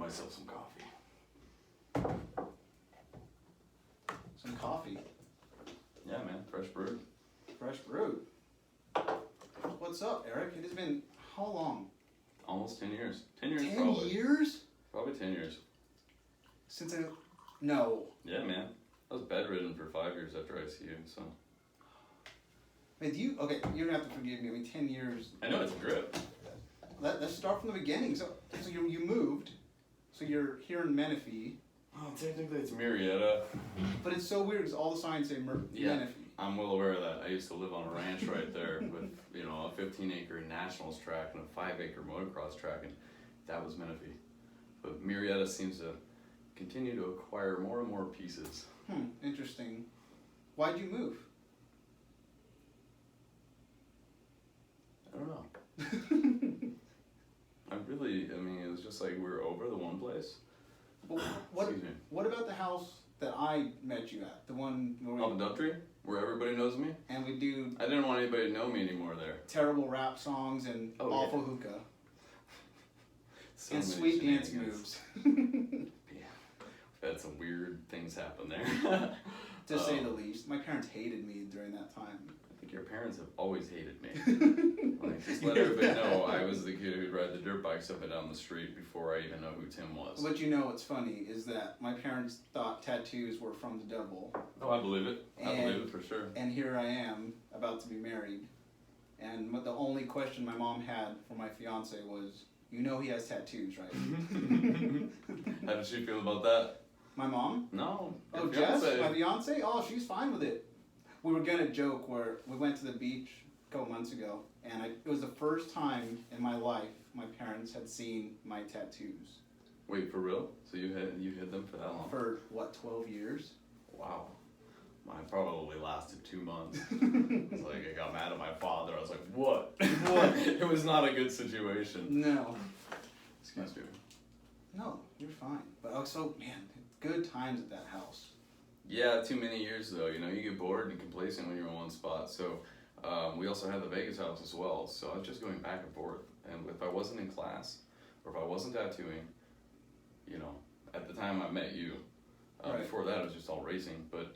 myself some coffee. Some coffee. Yeah, man, fresh brewed. Fresh brewed. What's up, Eric? It has been how long? Almost 10 years. 10 years 10 probably. years? Probably 10 years. Since I... No. Yeah, man. I was bedridden for 5 years after ICU, so. Wait, you're gonna have to forgive me. I mean, 10 years. I know it's a drip. Let's start from the beginning. So you moved. So you're here in Menifee. Oh, technically it's Marietta. But it's so weird because all the signs say Menifee. I'm well aware of that. I used to live on a ranch right there with, a 15-acre nationals track and a 5-acre motocross track, and that was Menifee. But Marietta seems to continue to acquire more and more pieces. Interesting. Why'd you move? I don't know. It was just like we were over the one place. Well, what about the house that I met you at? The one where the Dove Tree? Where everybody knows me? And we do... I didn't want anybody to know me anymore there. Terrible rap songs and awful hookah. So and sweet dance moves. Yeah. We've had some weird things happen there. To say the least. My parents hated me during that time. I think your parents have always hated me. Just let everybody know I was the kid who'd ride the dirt bikes up and down the street before I even know who Tim was. But what's funny is that my parents thought tattoos were from the devil. Oh, I believe it. I believe it for sure. And here I am, about to be married. And the only question my mom had for my fiance was, he has tattoos, right? How did she feel about that? My mom? No. Oh, Jess, my fiance? Oh, she's fine with it. We were gonna joke where we went to the beach a couple months ago, and it was the first time in my life my parents had seen my tattoos. Wait, for real? So you had them for that long? For, 12 years? Wow. Mine probably lasted 2 months. It's like I got mad at my father. I was like, what? What? It was not a good situation. No. Excuse me. No, you're fine. But also, man, good times at that house. Yeah, too many years though. You get bored and complacent when you're in one spot. So we also had the Vegas house as well. So I was just going back and forth. And if I wasn't in class, or if I wasn't tattooing, at the time I met you. Right. Before that it was just all racing. But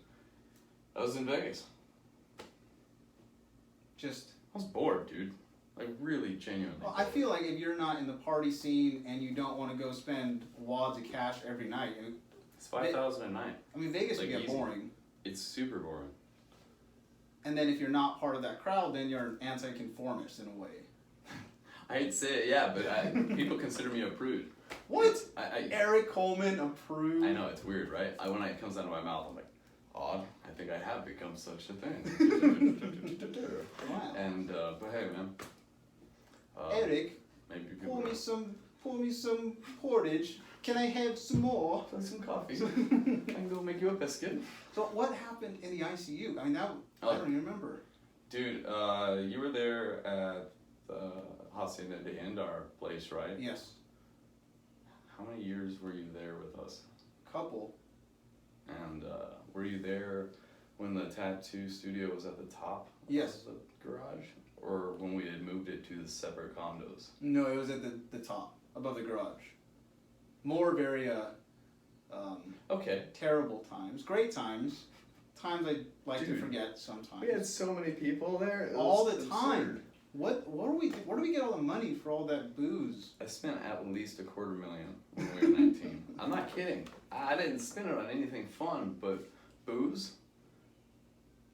I was in Vegas. I was bored, dude. Like, really genuinely. Well, I feel like if you're not in the party scene and you don't want to go spend wads of cash every night, it's $5,000 a night. I mean, Vegas can get boring. It's super boring. And then if you're not part of that crowd, then you're an anti-conformist in a way. I hate to say it, yeah, but people consider me a prude. What? Erik Coleman, a prude? I know, it's weird, right? When it comes out of my mouth, I'm like, odd. I think I have become such a thing. Wow. And, but hey, man. Eric, maybe pour me some porridge. Can I have some more? Some coffee. I can go make you a biscuit. So what happened in the ICU? I mean, I don't even remember. Dude, you were there at the Hacienda de Andar place, right? Yes. How many years were you there with us? Couple. And were you there when the tattoo studio was at the top yes. of the garage? Or when we had moved it to the separate condos? No, it was at the top, above the garage. More very, terrible times. Great times. Times I'd like to forget sometimes. We had so many people there. All the time. Where do we get all the money for all that booze? I spent at least $250,000 when we were 19. I'm not kidding. I didn't spend it on anything fun, but booze?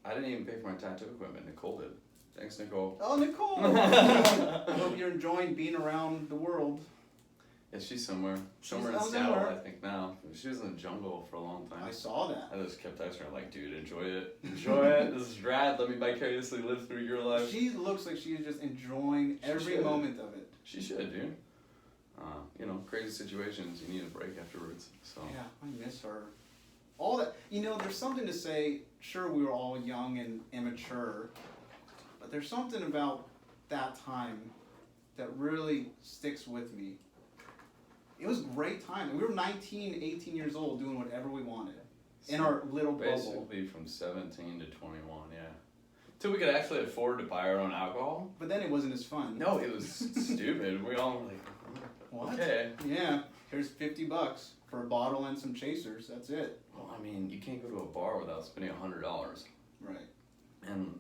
I didn't even pay for my tattoo equipment. Nicole did. Thanks, Nicole. Oh, Nicole! I hope you're enjoying being around the world. Yeah, she's somewhere. Somewhere in Seattle, I think now. She was in the jungle for a long time. I saw that. I just kept texting her like, dude, enjoy it. Enjoy it. This is rad. Let me vicariously live through your life. She looks like she is just enjoying every moment of it. She should, dude. Crazy situations, you need a break afterwards. So yeah, I miss her. All that, there's something to say, sure, we were all young and immature, but there's something about that time that really sticks with me. It was a great time. We were 19, 18 years old doing whatever we wanted in our little bubble. Basically from 17 to 21, yeah. Till we could actually afford to buy our own alcohol. But then it wasn't as fun. No, it was stupid. We all were like, what? Okay. Yeah. Here's $50 for a bottle and some chasers. That's it. Well, I mean, you can't go to a bar without spending $100. Right. And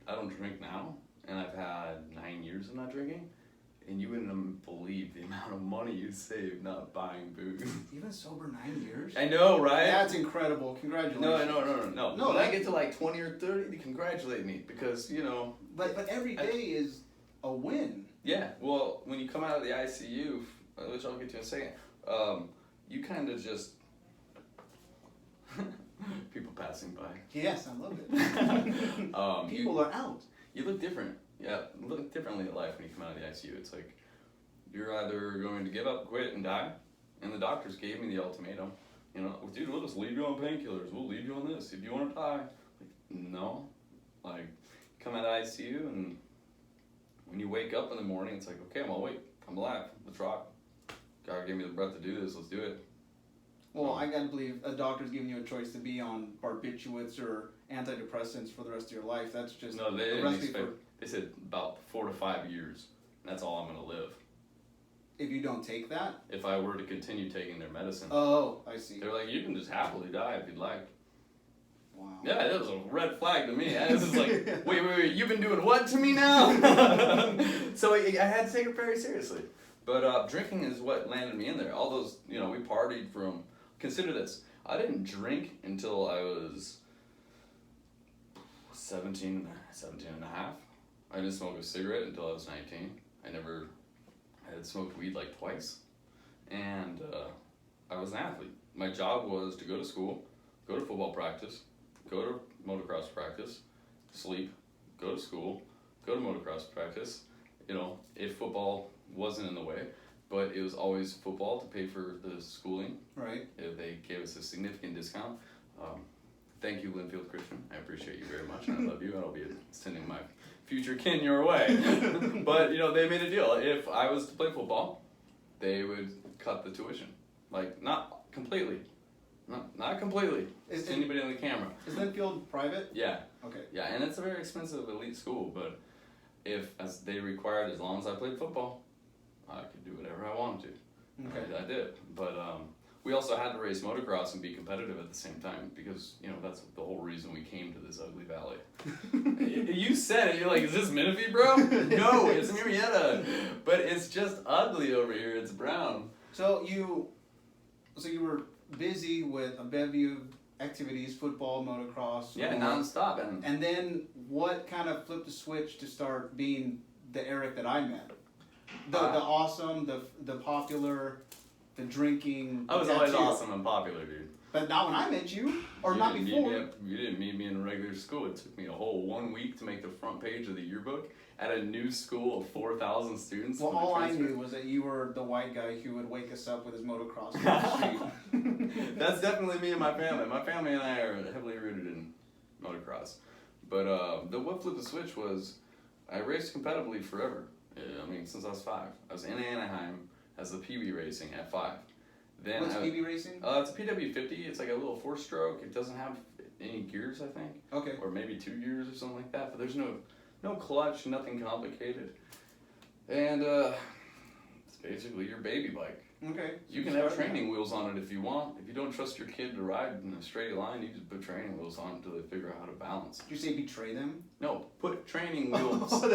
I don't drink now, and I've had 9 years of not drinking, and you wouldn't believe the amount of money you save not buying booze. You've been sober 9 years? I know, right? That's incredible. Congratulations. No. When I get to like 20 or 30, they congratulate me because, you know. But every day is a win. Yeah, well, when you come out of the ICU, which I'll get to in a second, you kind of just. People passing by. Yes, I love it. People are out. You look different. Yeah, look differently at life when you come out of the ICU. It's like you're either going to give up, quit, and die, and the doctors gave me the ultimatum. You know, dude, we'll just leave you on painkillers. We'll leave you on this if you want to die. Like, no, like come out of ICU, and when you wake up in the morning, it's like, okay, I'm awake. I'm alive. Let's rock. God gave me the breath to do this. Let's do it. Well, I gotta believe a doctor's giving you a choice to be on barbiturates or antidepressants for the rest of your life. That's just no. They a didn't recipe expect. for They said about 4 to 5 years. That's all I'm gonna live. if you don't take that. If I were to continue taking their medicine. Oh, I see. They're like, you can just happily die if you'd like. Wow. Yeah, that was a red flag to me. I was just like, wait, you've been doing what to me now? So I had to take it very seriously. But drinking is what landed me in there. All those, we partied from, consider this, I didn't drink until I was 17 and a half. I didn't smoke a cigarette until I was 19. I had smoked weed like twice. And I was an athlete. My job was to go to school, go to football practice, go to motocross practice, sleep, go to school, go to motocross practice, if football wasn't in the way, but it was always football to pay for the schooling. Right. They gave us a significant discount. Thank you, Linfield Christian. I appreciate you very much, and I love you, and I'll be sending my future kin your way. But, they made a deal. If I was to play football, they would cut the tuition. Like, not completely. Not completely. Is to anybody on the camera. Is Linfield private? Yeah. Okay. Yeah, and it's a very expensive elite school, but as they required, as long as I played football, I could do whatever I wanted to. Okay. I did. But we also had to race motocross and be competitive at the same time because, that's the whole reason we came to this ugly valley. You said it. You're like, is this Menifee, bro? No, it's Murrieta. But it's just ugly over here. It's brown. So you were busy with a bevy of activities, football, motocross. Yeah, nonstop. And then what kind of flipped the switch to start being the Erik that I met? The awesome, the popular, the drinking. I was always awesome and popular, dude. But not when I met you, or not before. You didn't meet me in regular school. It took me a whole 1 week to make the front page of the yearbook at a new school of 4,000 students. Well, all I knew was that you were the white guy who would wake us up with his motocross on the street. That's definitely me and my family. My family and I are heavily rooted in motocross. But what flipped the switch was I raced competitively forever. Since I was 5. I was in Anaheim as the PB racing at 5. Then What's PB racing? It's a PW50. It's like a little 4-stroke. It doesn't have any gears, I think. Okay. Or maybe 2 gears or something like that. But there's no clutch, nothing complicated. And it's basically your baby bike. Okay. You can have training wheels on it if you want. If you don't trust your kid to ride in a straight line, you just put training wheels on until they figure out how to balance. Did you say betray them? No, put training wheels on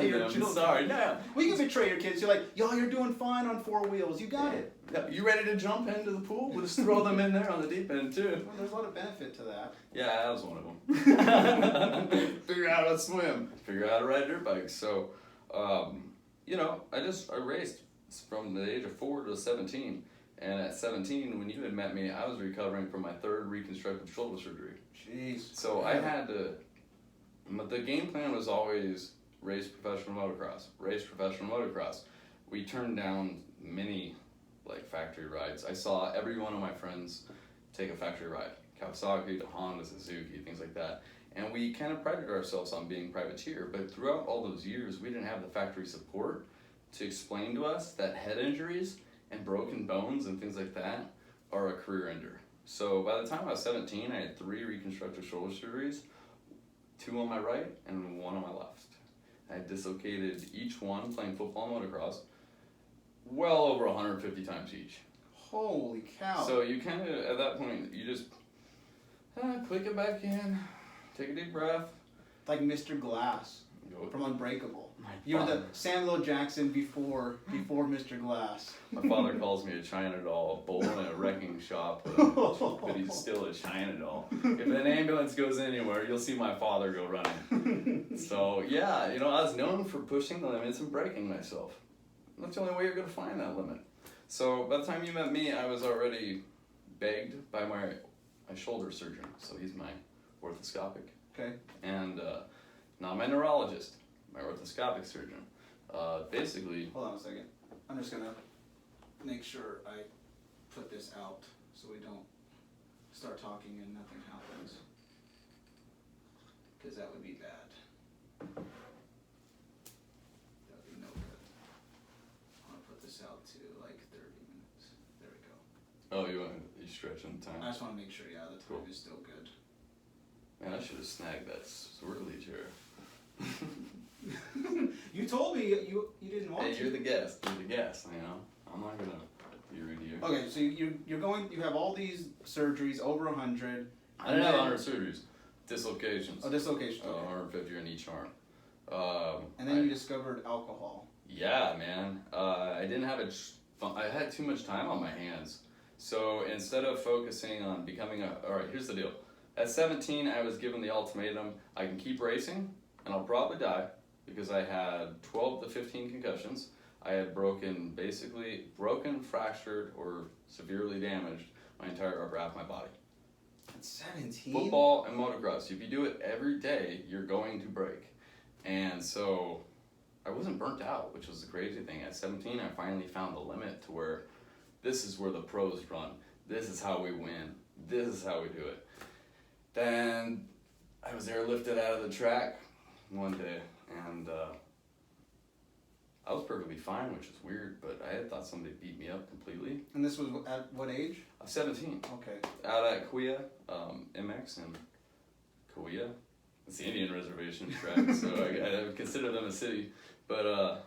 your them. Sorry, no. Well, you can betray your kids. You're like, you're doing fine on 4 wheels. You got it. Yeah. You ready to jump into the pool? We'll just throw them in there on the deep end, too. Well, there's a lot of benefit to that. Yeah, that was one of them. Figure out how to swim. Figure out how to ride dirt bikes. So, I raced from the age of 4 to 17. And at 17, when you had met me, I was recovering from my 3rd reconstructive shoulder surgery. Jeez. So I had to, the game plan was always race professional motocross. We turned down many factory rides. I saw every one of my friends take a factory ride. Kawasaki to Honda, Suzuki, things like that. And we kind of prided ourselves on being privateer, but throughout all those years, we didn't have the factory support to explain to us that head injuries and broken bones and things like that are a career ender. So by the time I was 17, I had 3 reconstructive shoulder surgeries, 2 on my right and 1 on my left. I had dislocated each one playing football and motocross. well over 150 times each. Holy cow. So you kind of, at that point, you just click it back in, take a deep breath. Like Mr. Glass Go. from Unbreakable. My You're the father- Samuel L. Jackson before Mr. Glass. My father calls me a China doll, a bull in a wrecking shop, but he's still a China doll. If an ambulance goes anywhere, you'll see my father go running. So yeah, you know, I was known for pushing the limits and breaking myself. That's the only way you're gonna find that limit. So by the time you met me, I was already begged by my shoulder surgeon. So he's my orthoscopic, Okay. and not my neurologist, my orthoscopic surgeon. Basically, Hold on a second. I'm just gonna make sure I put this out so we don't start talking and nothing happens. Because that would be bad. That would be no good. I'm gonna put this out to like 30 minutes. There we go. oh, you stretching the I time. just wanna make sure, yeah, the time Cool. is still good. Man, I should have snagged that swirly chair. You told me you didn't want Hey, to. you're the guest. You're the guest. You know, I'm not gonna be rude to you. Okay, so you're going. You have all these surgeries, over 100. I didn't have 100 surgeries, dislocations. Oh, dislocation. Okay. 150 on each arm. And then you discovered alcohol. Yeah, man. I didn't have I had too much time on my hands. So instead of focusing on becoming alright, here's the deal. At 17, I was given the ultimatum, I can keep racing, and I'll probably die, because I had 12 to 15 concussions. I had broken, fractured, or severely damaged my entire upper half of my body. At 17? Football and motocross, if you do it every day, you're going to break. And so I wasn't burnt out, which was the crazy thing. At 17, I finally found the limit to where this is where the pros run. This is how we win. This is how we do it. Then I was airlifted out of the track one day, and I was perfectly fine, which is weird, but I had thought somebody beat me up completely. And this was at what age? I was 17. Okay. Out at Kauai, MX and Kauai. It's the Indian reservation track, so I consider them a city. But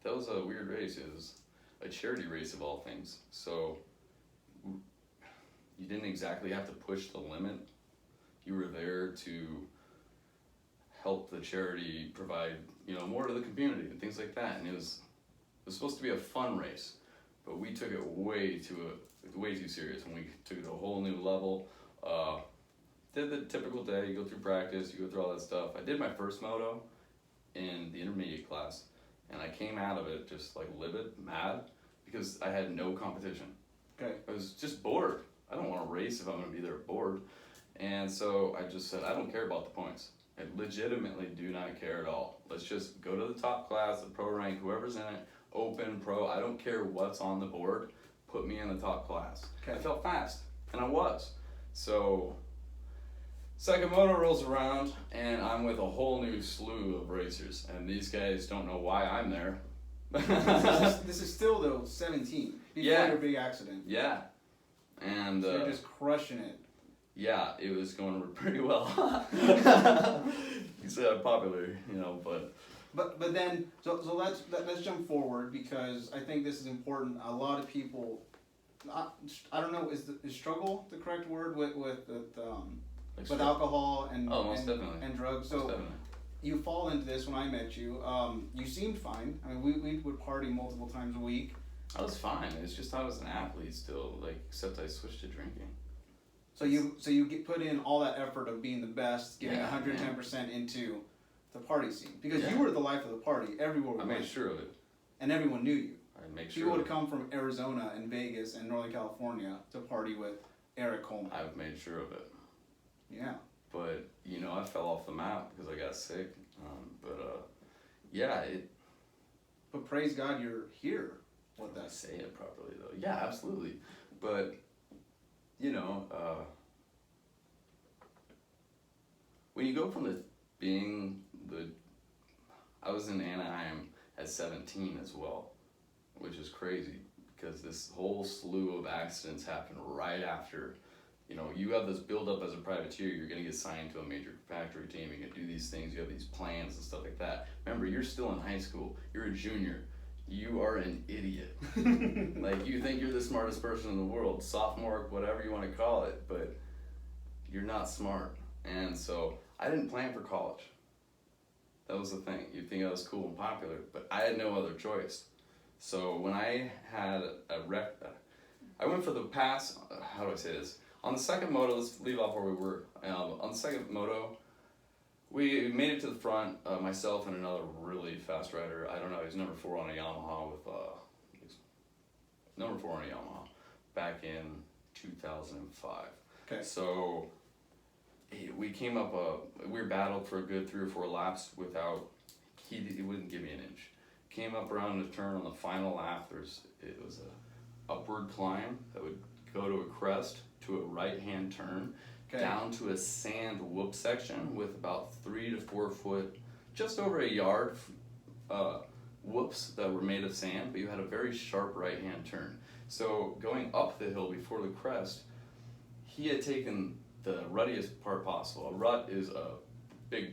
that was a weird race. It was a charity race of all things. So you didn't exactly have to push the limit. You were there to help the charity provide, more to the community and things like that. And it was supposed to be a fun race, but we took it way too serious, and we took it to a whole new level. Did the typical day, you go through practice, you go through all that stuff. I did my first moto in the intermediate class, and I came out of it just like livid, mad, because I had no competition. Okay. I was just bored. I don't want to race if I'm going to be there bored. And so I just said, I don't care about the points. I legitimately do not care at all. Let's just go to the top class, the pro rank, whoever's in it, open, pro, I don't care what's on the board, put me in the top class. Okay. I felt fast, and I was. So second moto rolls around, and I'm with a whole new slew of racers, and these guys don't know why I'm there. This is still though 17 before Yeah. your big accident. Yeah. And So you're just crushing it. yeah, it was going pretty well. He's popular, but But then let's jump forward, because I think this is important. A lot of people, I don't know, is struggle the correct word with alcohol and most definitely. and drugs? Most So definitely. you fall into this when I met you. You seemed fine. I mean, we would party multiple times a week. I was fine. It's just I was an athlete still, except I switched to drinking. So you put in all that effort of being the best, giving Yeah, 110% into the party scene, because Yeah. you were the life of the party everywhere we I went, made sure of it. and everyone knew you. I made People sure. would come from Arizona and Vegas and Northern California to party with Erik Coleman. I've made sure of it. Yeah. But I fell off the map because I got sick. Yeah, But praise God you're here with I us. say it properly though. Yeah, absolutely. But when you go from I was in Anaheim at 17 as well, which is crazy because this whole slew of accidents happened right after. You have this build up as a privateer, you're going to get signed to a major factory team, you're going to do these things, you have these plans and stuff like that. Remember, you're still in high school, you're a junior, you are an idiot. Like, you think you're the smartest person in the world, sophomore, whatever you want to call it, but you're not smart. And so I didn't plan for college. That was the thing. You'd think I was cool and popular, but I had no other choice. So when I had I went for the pass, how do I say this? On the second moto, let's leave off where we were. On the second moto, we made it to the front, myself and another really fast rider. I don't know, he was number 4 on a Yamaha back in 2005. Okay. So we came up, we battled for a good 3 or 4 laps without, he wouldn't give me an inch. Came up around the turn on the final lap, it was a upward climb that would go to a crest, to a right-hand turn, down to a sand whoop section with about 3 to 4 foot, just over a yard, whoops that were made of sand, but you had a very sharp right-hand turn. So going up the hill before the crest, he had taken the ruttiest part possible. A rut is a big,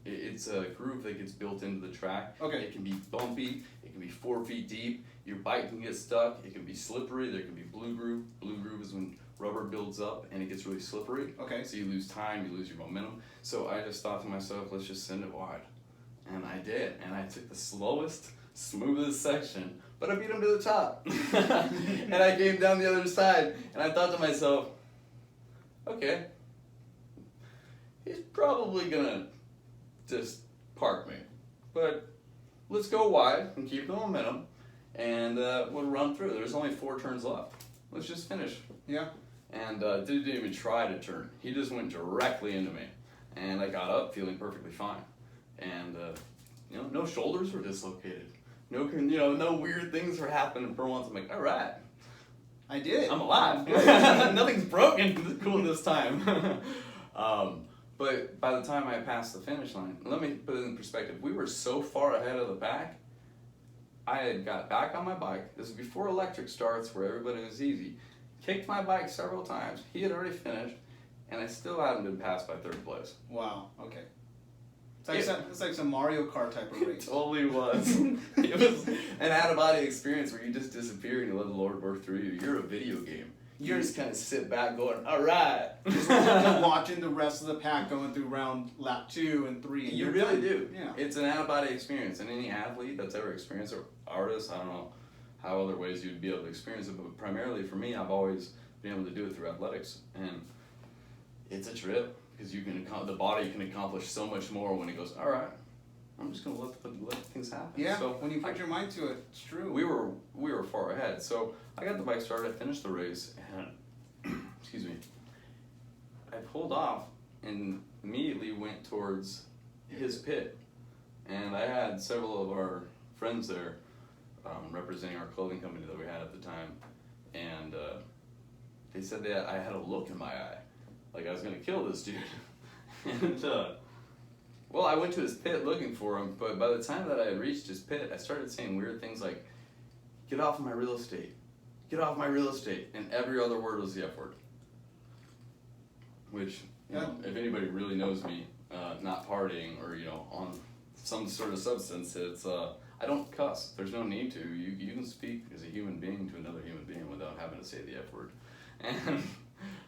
it's a groove that gets built into the track. Okay. It can be bumpy, it can be 4 feet deep, your bike can get stuck, it can be slippery, there can be blue groove. Blue groove is when rubber builds up and it gets really slippery. Okay. So you lose time, you lose your momentum. So I just thought to myself, let's just send it wide. And I did, and I took the slowest, smoothest section, but I beat him to the top. And I came down the other side, and I thought to myself, okay, he's probably gonna just park me, but let's go wide and keep the momentum, and we'll run through. There's only 4 turns left. Let's just finish. Yeah. And didn't even try to turn. He just went directly into me, and I got up feeling perfectly fine, and no shoulders were dislocated, no weird things were happening. For once, I'm like, all right, I did. I'm alive. Nothing's broken. Cool this time. But by the time I passed the finish line, let me put it in perspective. We were so far ahead of the pack. I had got back on my bike. This is before electric starts, where everybody was easy. Kicked my bike several times. He had already finished, and I still hadn't been passed by 3rd place. Wow. Okay. It's like some Mario Kart type of race. It totally was. It was an out-of-body experience where you just disappear and you let the Lord work through you. You're a video game. You just kind of sit back going, all right. Just watching the rest of the pack going through lap 2 and 3. And You really do. Yeah. It's an out-of-body experience. And any athlete that's ever experienced it, or artist, I don't know how other ways you'd be able to experience it, but primarily for me, I've always been able to do it through athletics. And it's a trip. Because the body can accomplish so much more when it goes, all right, I'm just gonna let things happen. Yeah. So when you put your mind to it, it's true. We were far ahead. So I got the bike started. I finished the race, and excuse me, I pulled off and immediately went towards his pit, and I had several of our friends there, representing our clothing company that we had at the time, and they said that I had a look in my eye. Like I was gonna kill this dude. And well, I went to his pit looking for him, but by the time that I had reached his pit, I started saying weird things like, "Get off my real estate, get off my real estate," and every other word was the F word. Which, if anybody really knows me, not partying or on some sort of substance, it's I don't cuss. There's no need to. You can speak as a human being to another human being without having to say the F word, and.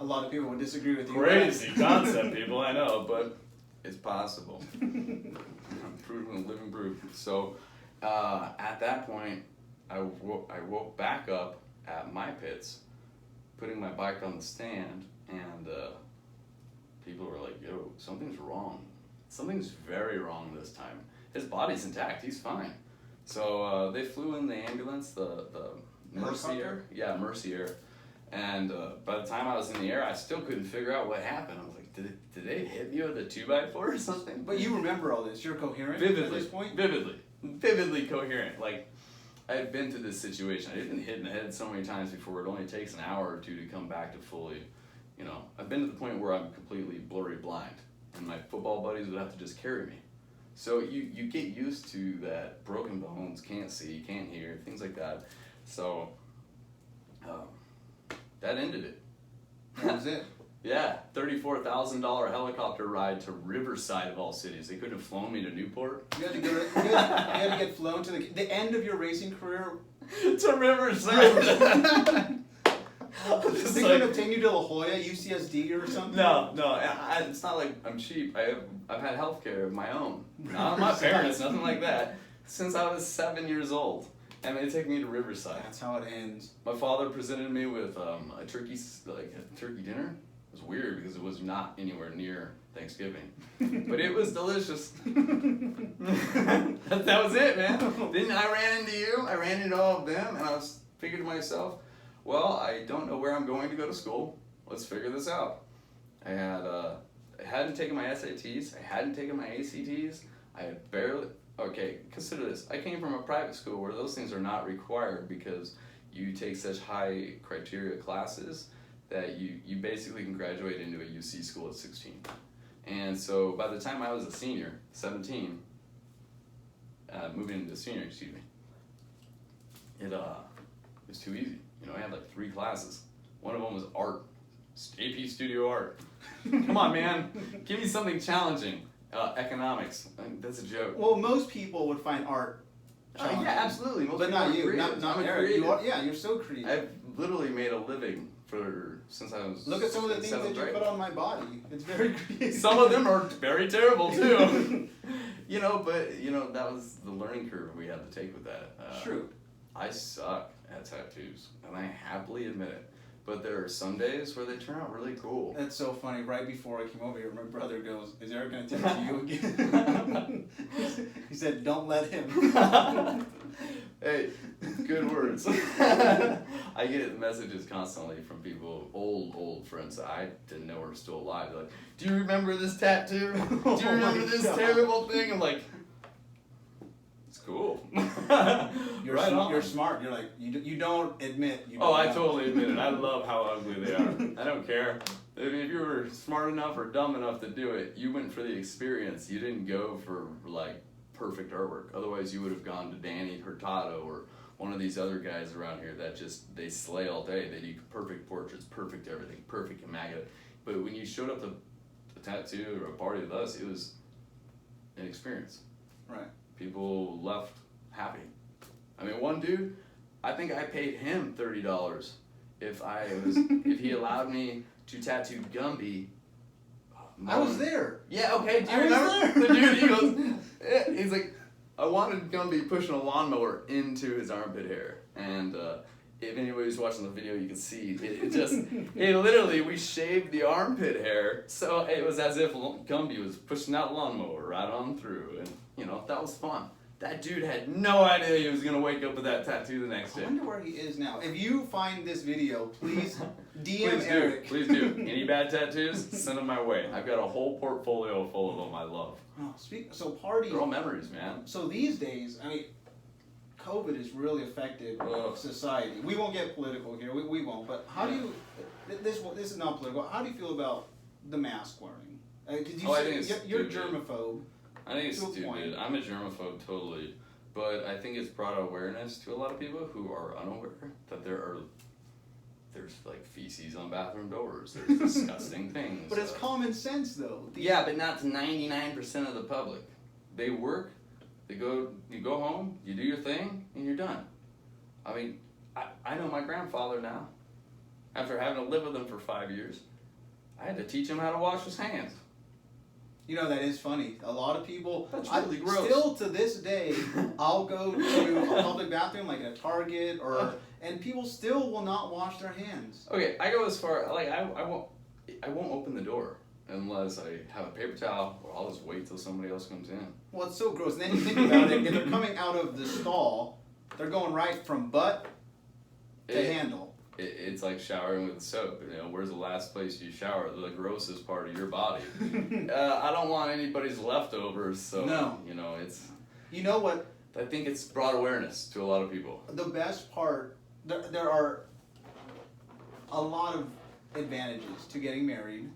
A lot of people would disagree with you. Crazy concept, people, I know, but it's possible. I'm proven living proof. So at that point, I woke back up at my pits, putting my bike on the stand, and people were like, yo, something's wrong. Something's very wrong this time. His body's intact, he's fine. So they flew in the ambulance, the Mercy Air. Yeah, Mercy Air. And by the time I was in the air, I still couldn't figure out what happened. I was like, did they hit me with a 2x4 or something? But you remember all this. You're coherent vividly, at this point? Vividly coherent. Like, I had been through this situation. I had been hit in the head so many times before. It only takes an hour or 2 to come back to fully, I've been to the point where I'm completely blurry blind. And my football buddies would have to just carry me. So you get used to that broken bones, can't see, can't hear, things like that. So... that ended it. That was it. Yeah, $34,000 helicopter ride to Riverside of all cities. They couldn't have flown me to Newport. You had to go. You had to get flown to the end of your racing career. To Riverside. They couldn't have taken you to La Jolla, UCSD, or something. No, it's not like I'm cheap. I've had healthcare of my own, not my parents, nothing like that, since I was 7 years old, and they take me to Riverside. That's how it ends. My father presented me with a turkey dinner. It was weird because it was not anywhere near Thanksgiving, but it was delicious. that was it, man. Then I ran into you. I ran into all of them, and I was figured to myself, well, I don't know where I'm going to go to school. Let's figure this out. I hadn't taken my SATs. I hadn't taken my ACTs. I had barely. Okay, consider this. I came from a private school where those things are not required because you take such high criteria classes that you basically can graduate into a UC school at 16. And so by the time I was a senior, 17, moving into senior, excuse me, it was too easy. You know, I had like 3 classes. One of them was art, AP Studio Art. Come on, man, give me something challenging. Economics, I mean, that's a joke. Well, most people would find art challenging. Yeah, absolutely. Most but people not are you. creative. Not I'm a Eric. creative. You're so creative. I've literally made a living since I was. Look at some of the in things that 7th you grade. put on my body. It's very creative. Some of them are very terrible too. But that was the learning curve we had to take with that. True. I suck at tattoos, and I happily admit it. But there are some days where they turn out really cool. That's so funny. Right before I came over here, my brother goes, "Is Eric gonna tattoo you again?" He said, "Don't let him." Hey, good words. I get messages constantly from people, old friends that I didn't know were still alive. They're like, "Do you remember this tattoo? Do you remember this terrible thing?" I'm like, it's cool. You're right on. You're smart. You're like you don't admit. You don't Oh, I know. totally admit it. I love how ugly they are. I don't care. If you were smart enough or dumb enough to do it, you went for the experience. You didn't go for like perfect artwork. Otherwise, you would have gone to Danny Hurtado or one of these other guys around here that just they slay all day. They do perfect portraits, perfect everything, perfect immaculate. But when you showed up to a tattoo or a party with us, it was an experience. Right. People left happy. I mean, one dude, I think I paid him $30 if he allowed me to tattoo Gumby. I was there. Yeah, okay, do you I was remember? there. The dude, he goes, he's like, I wanted Gumby pushing a lawnmower into his armpit hair. And if anybody's watching the video, you can see, it literally, we shaved the armpit hair, so it was as if Gumby was pushing that lawnmower right on through. And, that was fun. That dude had no idea he was going to wake up with that tattoo the next I day. wonder where he is now. If you find this video, please DM Please Eric. Please do. Any bad tattoos, send them my way. I've got a whole portfolio full of them I love. Oh, so parties. They're all memories, man. So these days, I mean, COVID has really affected Ugh. society. We won't get political here. We won't. But how do you? This is not political. How do you feel about the mask wearing? Because I think it's you're stupid. germaphobe. I think it's To a stupid. point. I'm a germaphobe totally, but I think it's brought awareness to a lot of people who are unaware that there's like feces on bathroom doors. There's disgusting things. But it's common sense, though. Yeah, but not to 99% of the public. They work. You go home. You do your thing, and you're done. I mean, I know my grandfather now. After having to live with him for 5 years, I had to teach him how to wash his hands. You know, that is funny. A lot of people. That's really gross. Still to this day, I'll go to a public bathroom like at a Target and people still will not wash their hands. Okay, I go as far like I won't open the door unless I have a paper towel, or I'll just wait till somebody else comes in. Well, it's so gross. And then you think about it, if they're coming out of the stall, they're going right from butt to handle. It's like showering with soap. Where's the last place you shower? The grossest part of your body. I don't want anybody's leftovers, so No. it's. You know what? I think it's brought awareness to a lot of people. The best part, there are a lot of advantages to getting married,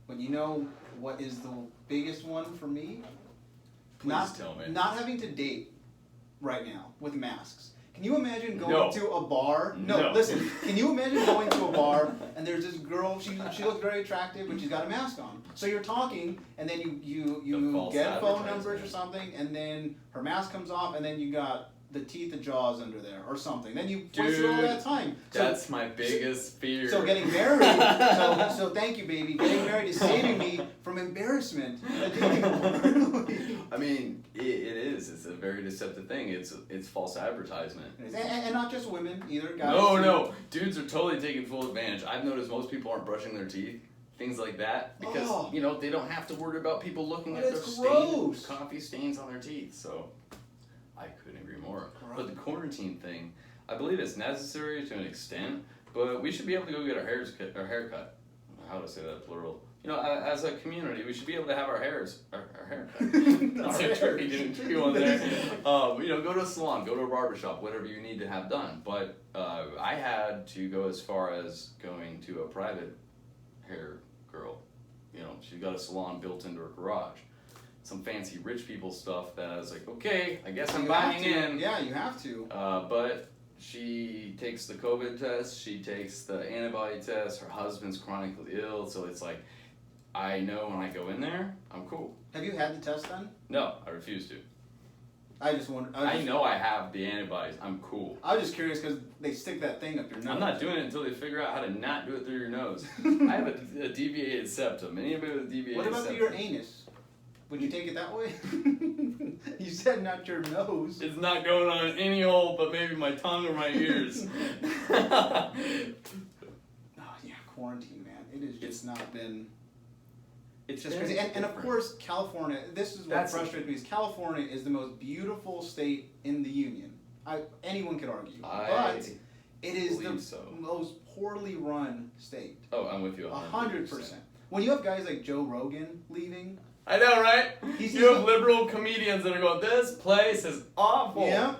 but you know what is the biggest one for me? Please tell me. Not having to date right now with masks. Can you imagine going No. to a bar? No. Listen. Can you imagine going to a bar and there's this girl? She looks very attractive, but she's got a mask on. So you're talking, and then you false get phone advertising. numbers or something, and then her mask comes off, and then you got the teeth and jaws under there or something. Then you wasted all Dude, that time. That's my biggest fear. So getting married, so thank you, baby. Getting married is saving me from embarrassment. I mean, it is. It's a very deceptive thing. It's false advertisement. And not just women either, guys. No, dudes are totally taking full advantage. I've noticed most people aren't brushing their teeth, things like that, because Oh. they don't have to worry about people looking But at their it's gross. coffee stains on their teeth. So, I couldn't agree more. Gross. But the quarantine thing, I believe it's necessary to an extent, but we should be able to go get our haircut. How to say that plural? As a community, we should be able to have our haircut. That's a tricky one there. Go to a salon, go to a barbershop, whatever you need to have done. But I had to go as far as going to a private hair girl. She's got a salon built into her garage. Some fancy rich people stuff that I was like, okay, I guess I'm You buying have to. in. Yeah, you have to. But she takes the COVID test, she takes the antibody test, her husband's chronically ill, so it's like, I know when I go in there, I'm cool. Have you had the test done? No, I refuse to. I just wonder. I know I have the antibodies, I'm cool. I was just curious because they stick that thing up your nose. I'm not doing it until they figure out how to not do it through your nose. I have a deviated septum. Anybody with a deviated What about septum? your anus? Would you take it that way? You said not your nose. It's not going on any hole but maybe my tongue or my ears. Oh, yeah, quarantine, man. It has just not been. It's Just very crazy. And of different. course, California, this is what That's- frustrates me, is California is the most beautiful state in the union. Anyone could argue. But it is the believe so. most poorly run state. Oh, I'm with you 100%. When you have guys like Joe Rogan leaving, I know, right? He's- You have liberal comedians that are going, this place is awful. Yeah.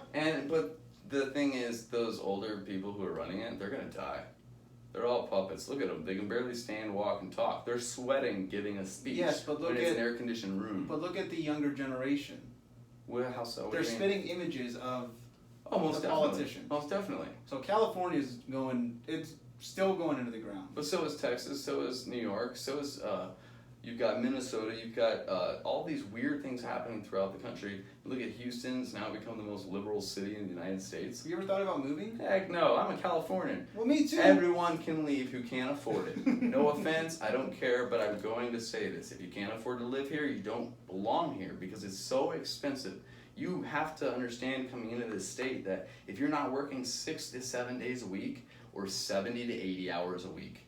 But the thing is, those older people who are running it, they're gonna die. They're all puppets. Look at them. They can barely stand, walk, and talk. They're sweating giving a speech. Yes, but look when it's at- an air-conditioned room. but look at the younger generation. Well, how so? What They're do you mean? spitting images of Oh, most the definitely. politician. Most definitely. So California's going, it's still going into the ground. But so is Texas, so is New York, so is, you've got Minnesota, you've got all these weird things happening throughout the country. Look at Houston, it's now become the most liberal city in the United States. Have you ever thought about moving? Heck no, I'm a Californian. Well, me too. Everyone can leave who can't afford it. No offense, I don't care, but I'm going to say this. If you can't afford to live here, you don't belong here because it's so expensive. You have to understand coming into this state that if you're not working 6 to 7 days a week or 70 to 80 hours a week,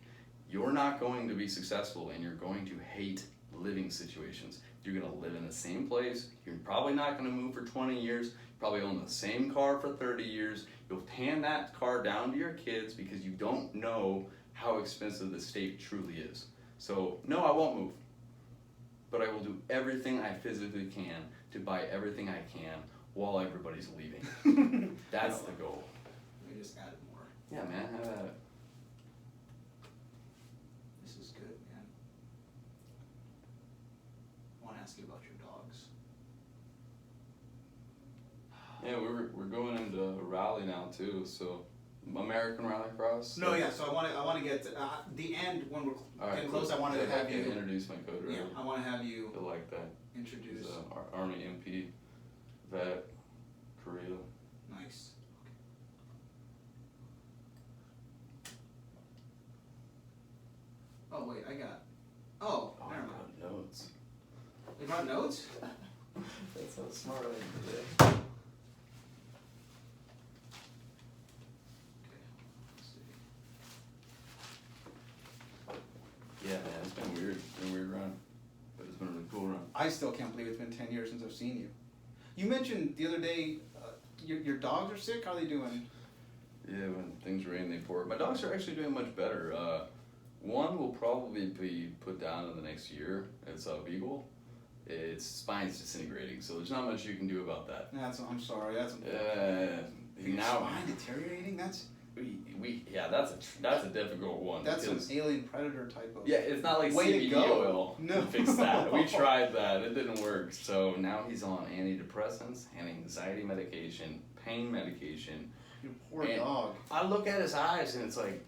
you're not going to be successful and you're going to hate living situations. You're going to live in the same place. You're probably not going to move for 20 years. You probably own the same car for 30 years. You'll hand that car down to your kids because you don't know how expensive the state truly is. So, no, I won't move. But I will do everything I physically can to buy everything I can while everybody's leaving. That's the goal. We just added more. Yeah, man, have at it. This is good, man. I want to ask you about your dogs. Yeah, we're going into rally now too, so American Rallycross. No, yeah. So I want to get to the end when we're All right, getting cool. close. I wanted to I have can you. introduce my co-driver. Yeah, I want to have you He'll like that. introduce. He's a Army MP, vet, Korea. Nice. Oh wait, I got. Oh, Oh, never I mind. got notes. You brought notes? That's how smart I am today. Okay. Let's see. Yeah, man, it's been weird. It's been a weird run, but it's been a really cool run. I still can't believe it's been 10 years since I've seen you. You mentioned the other day your dogs are sick. How are they doing? Yeah, when things rain, they pour. My dogs are actually doing much better. One will probably be put down in the next year. It's a beagle. Its spine's disintegrating, so there's not much you can do about that. I'm sorry. That's Now, spine deteriorating. That's Yeah, that's a difficult one. That's an because, alien predator type of. yeah, it's not like Way to CBD go. oil No. to fix that. We tried that, it didn't work. So now he's on antidepressants and anxiety medication, pain medication. Your poor And dog. I look at his eyes and it's like,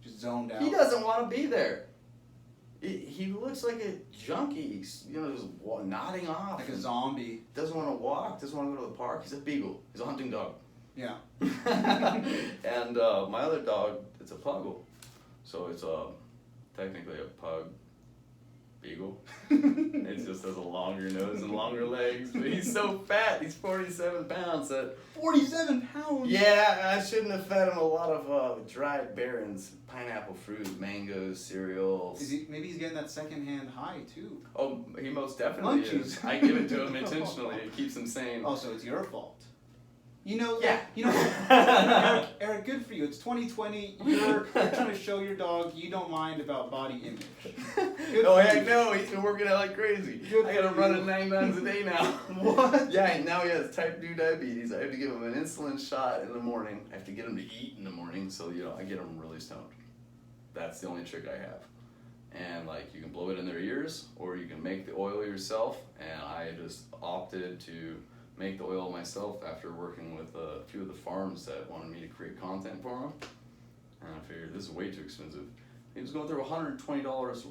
Just zoned out. he doesn't want to be there. He looks like a junkie, you know, just nodding off. Like a and zombie. Doesn't want to walk, doesn't want to go to the park. He's a beagle. He's a hunting dog. Yeah. And my other dog, it's a puggle. So it's technically a pug beagle. It just has a longer nose and longer legs. But he's so fat. He's 47 pounds. 47 pounds. Yeah, I shouldn't have fed him a lot of dried berries, pineapple fruit, mangoes, cereals. Maybe he's getting that secondhand high too. Oh, he most definitely Munchies. is. I give it to him intentionally. It keeps him sane. Oh, so it's your fault. You know, Yeah. You know, Eric, good for you. It's 2020. You're trying to show your dog you don't mind about body image. Good Oh for heck you. no, he's been working out like crazy. Good I gotta for run you. it 9 times a day now. What? Yeah, and now he has type 2 diabetes. I have to give him an insulin shot in the morning. I have to get him to eat in the morning, so I get him really stoned. That's the only trick I have. And like you can blow it in their ears, or you can make the oil yourself. And I just opted to make the oil myself after working with a few of the farms that wanted me to create content for them. And I figured this is way too expensive. He was going through $120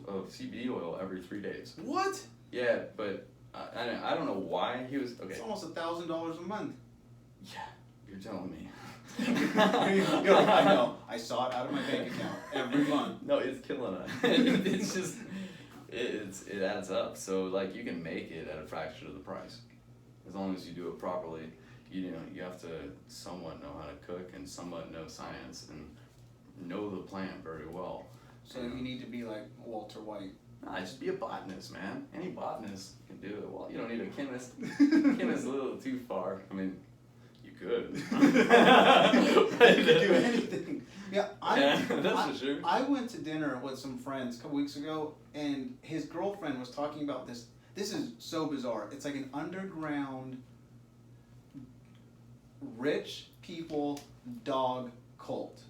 of CBD oil every 3 days. What? Yeah, but I don't know why he was okay. It's almost $1,000 a month. Yeah, you're telling me. You're like, I know. I saw it out of my bank account every month. No, it's killing us. It's just it adds up. So like you can make it at a fraction of the price, as long as you do it properly. You know you have to somewhat know how to cook and somewhat know science and know the plant very well. So you need to be like Walter White. Nah, just be a botanist, man. Any botanist can do it. Well, you don't need a chemist. Chemist a little too far. I mean, you could. You could do anything. Yeah, that's for sure. I went to dinner with some friends a couple weeks ago, and his girlfriend was talking about this. This is so bizarre. It's like an underground, rich people dog cult.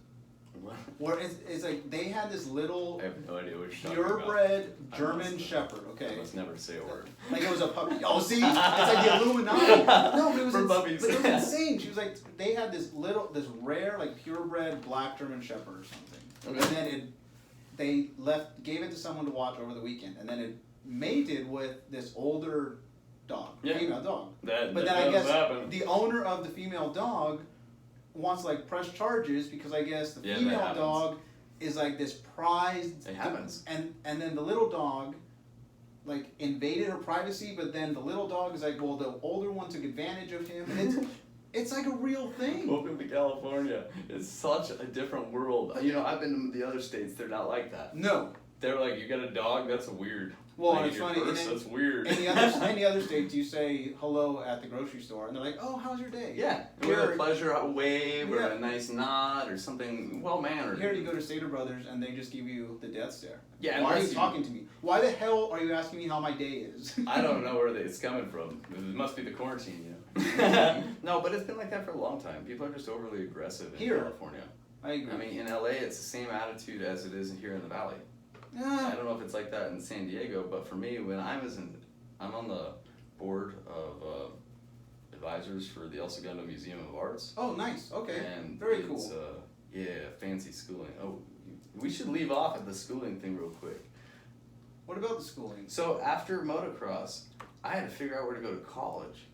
Where it's like they had this little I have no idea what you're talking about. purebred German Shepherd, okay? I must never say a word. Like it was a puppy. Oh, see, it's like the Illuminati. No, but it was For puppies. But it was insane. She was like, they had this rare, like purebred black German Shepherd or something, Okay. and then they gave it to someone to watch over the weekend, and then it mated with this older dog, female dog. That But then I guess happen. the owner of the female dog wants to like press charges because I guess the Yeah, that female happens. dog is like this prized. It happens. And then the little dog like invaded her privacy, but then the little dog is like, well, the older one took advantage of him, and it's like a real thing. Welcome to California. It's such a different world. You know, I've been to the other states. They're not like that. No. They're like, you got a dog? That's weird. Well, Like, and it's your funny. purse, that's weird. Any other states, you say hello at the grocery store, and they're like, "Oh, how's your day?" Yeah, Here- with a pleasure wave or Yeah. a nice nod or something well mannered. Here you go to Stater Brothers, and they just give you the death stare. Yeah, Why are you unless you- talking to me? Why the hell are you asking me how my day is? I don't know where it's coming from. It must be the quarantine, you know. No, but it's been like that for a long time. People are just overly aggressive in Here. California. I agree. I mean, in LA, it's the same attitude as it is here in the Valley. I Ah, don't know if it's like that in San Diego, but for me, when I'm on the board of advisors for the El Segundo Museum of Arts. oh, nice. Okay. And Very it's, cool. fancy schooling. Oh, we should leave off at the schooling thing real quick. What about the schooling? So after motocross, I had to figure out where to go to college.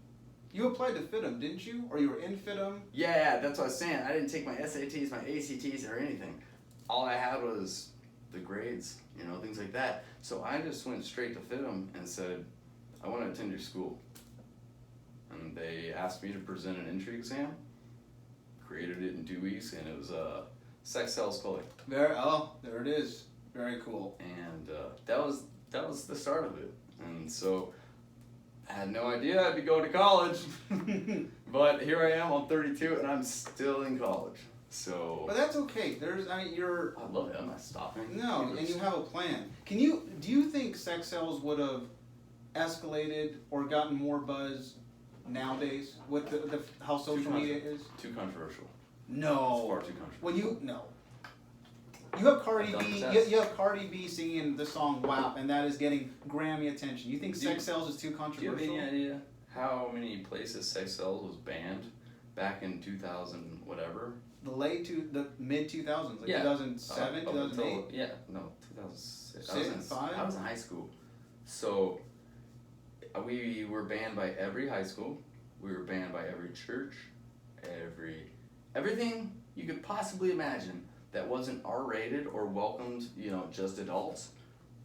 You applied to FITM, didn't you? Or you were in FITM? Yeah, that's what I was saying. I didn't take my SATs, my ACTs, or anything. All I had was the grades, you know, things like that. So I just went straight to FITM and said, I want to attend your school. And they asked me to present an entry exam. Created it in 2 weeks, and it was sex sells clothing. There it is. Very cool. And that was the start of it. And so I had no idea I'd be going to college. But here I am, I'm 32, and I'm still in college. So But that's okay. You're I love it. I'm not stopping. no, and you have a plan. Do you think sex sales would have escalated or gotten more buzz nowadays with the how social media is? Too controversial. No. It's far too controversial. Well, you have Cardi I've done B. the test. You have Cardi B singing the song "WAP," and that is getting Grammy attention. You think Do sex sells is too Do you controversial? have any idea how many places sex sells was banned back in 2000 whatever? The mid 2000s, like Yeah. 2007, Up 2008. until, yeah, no, 2006. Five? I was in high school. So we were banned by every high school. We were banned by every church, everything you could possibly imagine that wasn't R-rated or welcomed, just adults.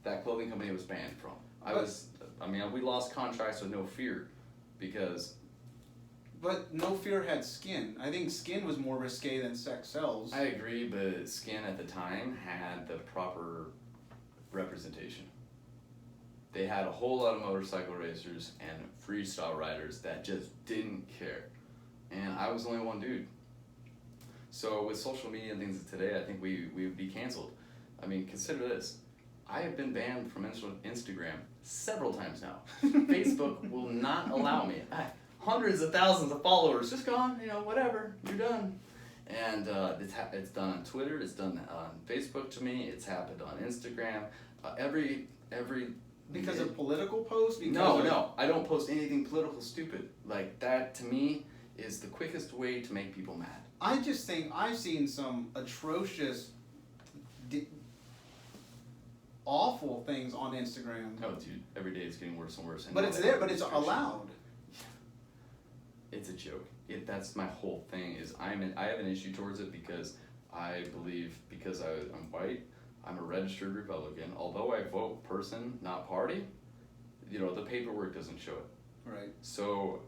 That clothing company was banned from. We lost contracts with No Fear because But No Fear had Skin. I think Skin was more risque than sex sells. I agree, but Skin at the time had the proper representation. They had a whole lot of motorcycle racers and freestyle riders that just didn't care. And I was only one dude. So with social media and things today, I think we would be canceled. I mean, consider this. I have been banned from Instagram several times now. Facebook will not allow me. I have hundreds of thousands of followers, just gone, whatever, you're done. And it's done on Twitter, it's done on Facebook to me, it's happened on Instagram. Every Because of political posts? No, I don't post anything political stupid. Like, that to me is the quickest way to make people mad. I just think I've seen some atrocious, awful things on Instagram. Oh, dude, every day it's getting worse and worse. And But now it's they there, have but it's restriction. allowed. It's a joke. That's my whole thing. Is I have an issue towards it because I believe because I'm white, I'm a registered Republican. Although I vote person, not party, the paperwork doesn't show it. Right. So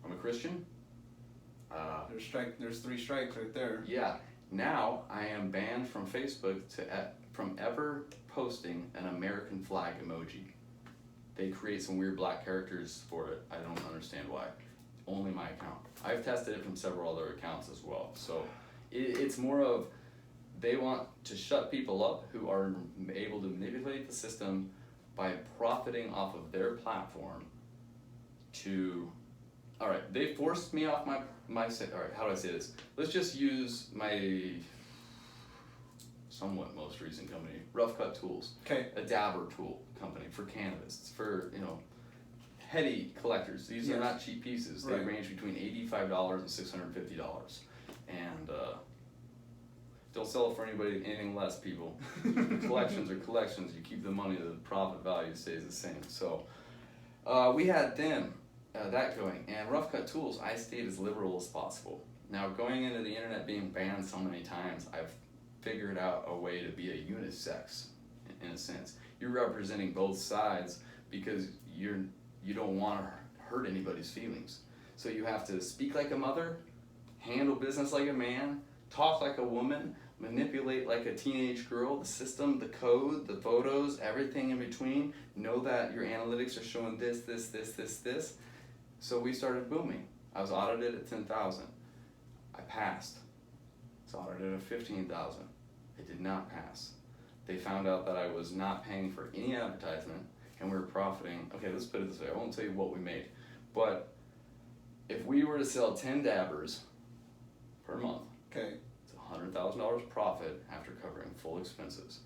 I'm a Christian. There's 3 strikes right there. Yeah. Now I am banned from Facebook from ever posting an American flag emoji. They create some weird black characters for it. I don't understand why. Only my account. I've tested it from several other accounts as well. So it's more of they want to shut people up who are able to manipulate the system by profiting off of their platform to... All right, they forced me off my all right, how do I say this? Let's just use my somewhat most recent company, Rough Cut Tools. Okay. A dabber tool company for cannabis, for, heady collectors. These are Yes. not cheap pieces. They Right. range between $85 and $650. And don't sell it for anything less, people. Collections are collections. You keep the money, the profit value stays the same. So we had them. That going, and Rough Cut Tools, I stayed as liberal as possible. Now, going into the internet being banned so many times, I've figured out a way to be a unisex, in a sense. You're representing both sides because you don't want to hurt anybody's feelings. So you have to speak like a mother, handle business like a man, talk like a woman, manipulate like a teenage girl, the system, the code, the photos, everything in between. Know that your analytics are showing this. So we started booming. I was audited at 10,000. I passed. I was audited at 15,000. I did not pass. They found out that I was not paying for any advertisement and we were profiting. Okay, let's put it this way. I won't tell you what we made. But if we were to sell 10 dabbers per month, Okay. it's $100,000 profit after covering full expenses.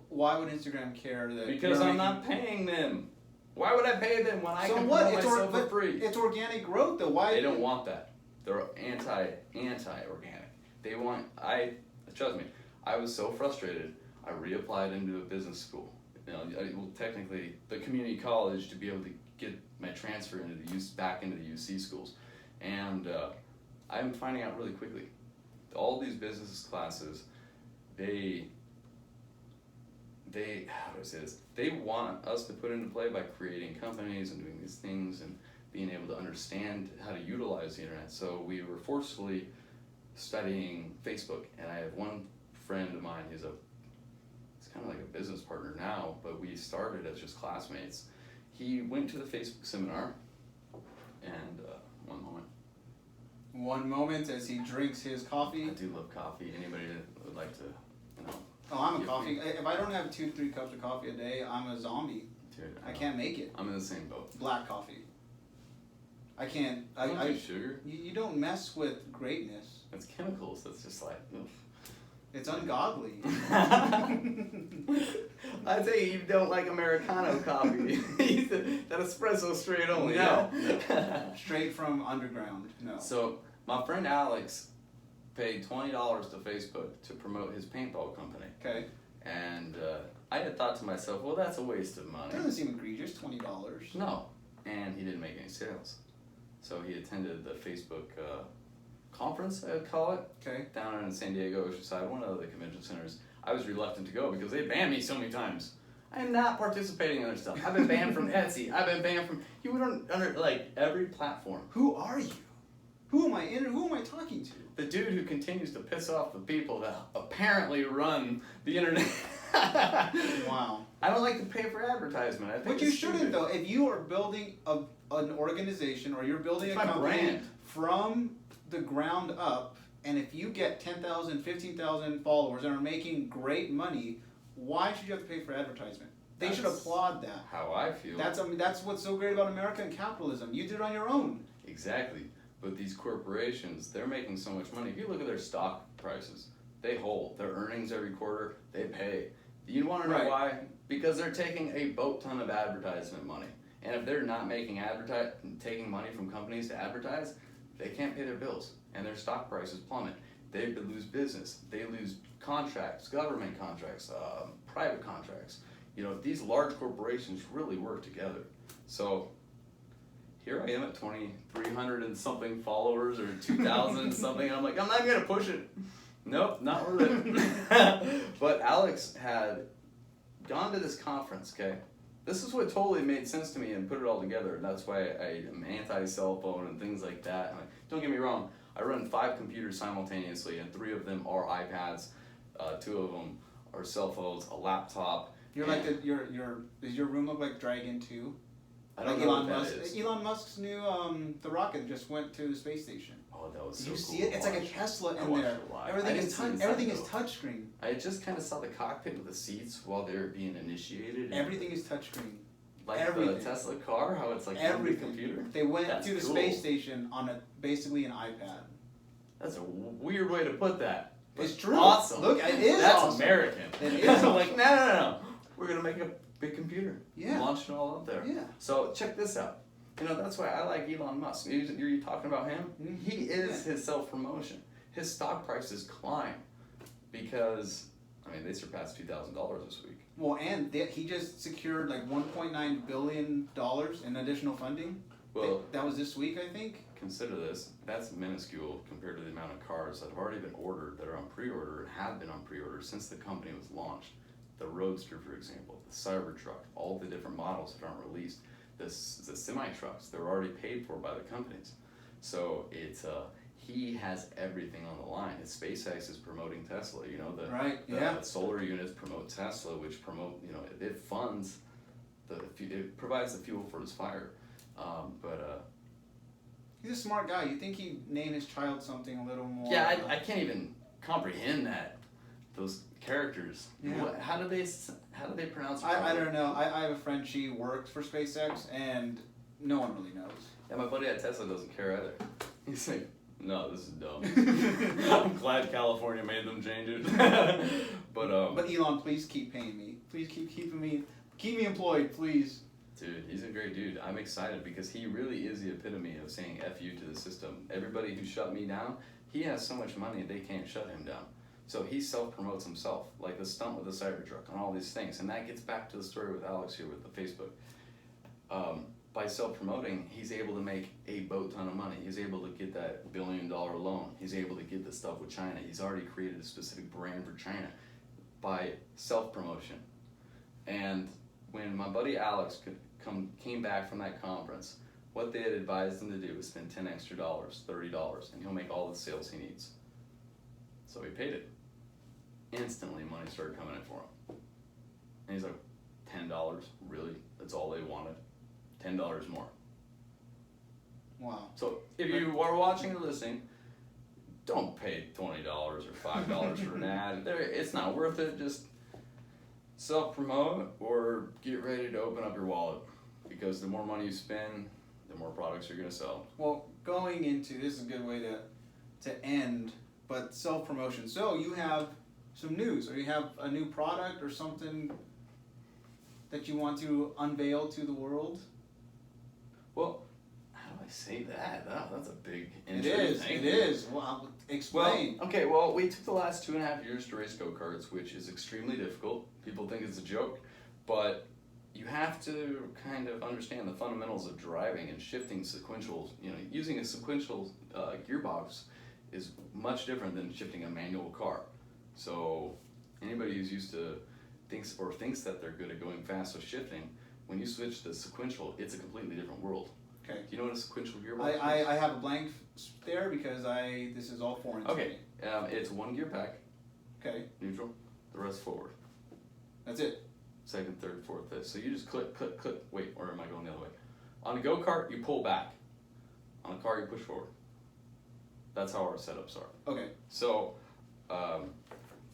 Why would Instagram care that? Because you're I'm making- not paying them. Why would I pay them when I So can what? promote myself for But free? it's organic growth though. Why? They don't want that. They're anti-organic. They want, trust me, I was so frustrated, I reapplied into a business school. Technically, the community college to be able to get my transfer back into the UC schools. And I'm finding out really quickly, all these business classes, they how do I say this? They want us to put into play by creating companies and doing these things and being able to understand how to utilize the internet. So we were forcefully studying Facebook, and I have one friend of mine, he's kind of like a business partner now, but we started as just classmates. He went to the Facebook seminar, and One moment as he drinks his coffee. I do love coffee. Anybody that would like to, Oh, I'm a Give coffee. me- If I don't have 2-3 cups of coffee a day, I'm a zombie. dude, I can't make it. I'm in the same boat. Black coffee. I can't. Don't do sugar. You don't mess with greatness. It's chemicals. That's just like. Ugh. It's ungodly. I say you don't like Americano coffee. That espresso straight only. No. Yeah? Straight from underground. No. So my friend Alex paid $20 to Facebook to promote his paintball company, Okay. and I had thought to myself, well, that's a waste of money. Doesn't seem egregious. $20. No, and he didn't make any sales. So he attended the Facebook conference, I'd call it, Okay. down in San Diego, Oceanside, one of the convention centers. I was reluctant to go because they banned me so many times. I am not participating in their stuff. I've been banned from Etsy. I've been banned from, you don't under, like, every platform. Who are you? Who am I talking to? The dude who continues to piss off the people that apparently run the internet. Wow. I don't like to pay for advertisement. I think But you it's shouldn't stupid. though. If you are building an organization or you're building It's a my company brand. from the ground up, and if you get 10,000, 15,000 followers and are making great money, why should you have to pay for advertisement? They should That's applaud that. How I feel. That's what's so great about American capitalism. You did it on your own. Exactly. But these corporations, they're making so much money. If you look at their stock prices, they hold. Their earnings every quarter, they pay. You want to know Right. why? Because they're taking a boat ton of advertisement money. And if they're not making taking money from companies to advertise, they can't pay their bills. And their stock prices plummet. They lose business. They lose contracts, government contracts, private contracts. You know, these large corporations really work together. So here I am at 2,300 and something followers or 2,000 and something. I'm like, I'm not even gonna push it. Nope, not worth it. But Alex had gone to this conference, okay? This is what totally made sense to me and put it all together. And that's why I am anti-cell phone and things like that. And like, don't get me wrong, I run 5 computers simultaneously and 3 of them are iPads, 2 of them are cell phones, a laptop. You're like does your room look like Dragon 2? I don't Like know Elon what Musk. that is. Elon Musk's new the rocket just went to the space station. Oh, that was Did so you cool see it? to It's like a watch. Tesla I in watched there. it live. I Everything didn't is see inside, everything is though. touchscreen. I just kind of saw the cockpit with the seats while they were being initiated. And Everything is touchscreen. like everything. the Tesla car, how it's like on the Everything. computer. They went That's to the cool. space station on basically an iPad. That's a weird way to put that. But It's true. Awesome. Look, it is That's awesome. American. It is I'm like, no. We're gonna make a big computer. Yeah. Launch it all up there. Yeah. So check this out. You know, that's why I like Elon Musk. You're talking about him? Mhm. He is Yeah. his self-promotion. His stock prices climb because, I mean, they surpassed $2,000 this week. Well, and he just secured like $1.9 billion in additional funding. Well, That was this week, I think. consider this. That's minuscule compared to the amount of cars that have already been ordered, that are on pre-order, and have been on pre-order since the company was launched. The Roadster, for example, the Cybertruck, all the different models that aren't released. The semi-trucks, they're already paid for by the companies. So it's he has everything on the line. His SpaceX is promoting Tesla. You know, the solar units promote Tesla, which promote, you know, it funds it provides the fuel for his fire. He's a smart guy. You think he'd name his child something a little more? Yeah, I can't even comprehend that. Those characters. Yeah. How do they pronounce? I don't know. I have a friend. She works for SpaceX, and no one really knows. Yeah, my buddy at Tesla doesn't care either. He's like, no, this is dumb. I'm glad California made them change it. But Elon, please keep paying me. Please keep me employed, please. dude, he's a great dude. I'm excited because he really is the epitome of saying F you to the system. Everybody who shut me down, he has so much money they can't shut him down. So he self-promotes himself, like the stunt with the Cybertruck and all these things. And that gets back to the story with Alex here with the Facebook. By self-promoting, he's able to make a boat ton of money. He's able to get that $1 billion loan. He's able to get the stuff with China. He's already created a specific brand for China by self-promotion. And when my buddy Alex came back from that conference, what they had advised him to do was spend $10 extra, $30, and he'll make all the sales he needs. So he paid it. Instantly, money started coming in for him. And he's like, $10? Really? That's all they wanted? $10 more. Wow. So if you are watching or listening, don't pay $20 or $5 for an ad. It's not worth it. Just self-promote or get ready to open up your wallet. Because the more money you spend, the more products you're gonna sell. Well, going into this is a good way to end, but self-promotion. So you have some news, or you have a new product or something that you want to unveil to the world? Well, how do I say that? Oh, that's a big It intro. is. Thank It you. is. Well, explain. Well, okay, well, we took the last 2.5 years to race go-karts, which is extremely difficult. People think it's a joke, but you have to kind of understand the fundamentals of driving and shifting sequential, using a sequential gearbox is much different than shifting a manual car. So anybody who's used to thinks that they're good at going fast with shifting, when you switch to sequential, it's a completely different world. Okay. Do you know what a sequential gearbox is? I have a blank there because this is all foreign to Okay, me. it's one gear back, Okay. neutral, the rest forward. That's it. Second, third, fourth, fifth. So you just click, click, click. Wait, or am I going the other way? On a go-kart, you pull back. On a car, you push forward. That's how our setups are. Okay. So,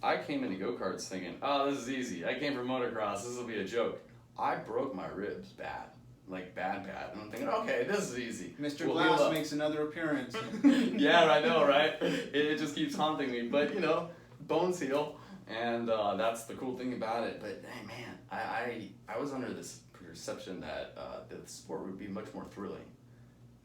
I came into go-karts thinking, oh, this is easy. I came from motocross. This will be a joke. I broke my ribs bad. Like, bad. And I'm thinking, okay, this is easy. Mr. We'll Glass heal up. makes another appearance. Yeah, I know, right? It just keeps haunting me. But, bones heal. And that's the cool thing about it. But, hey, man, I was under this perception that the sport would be much more thrilling.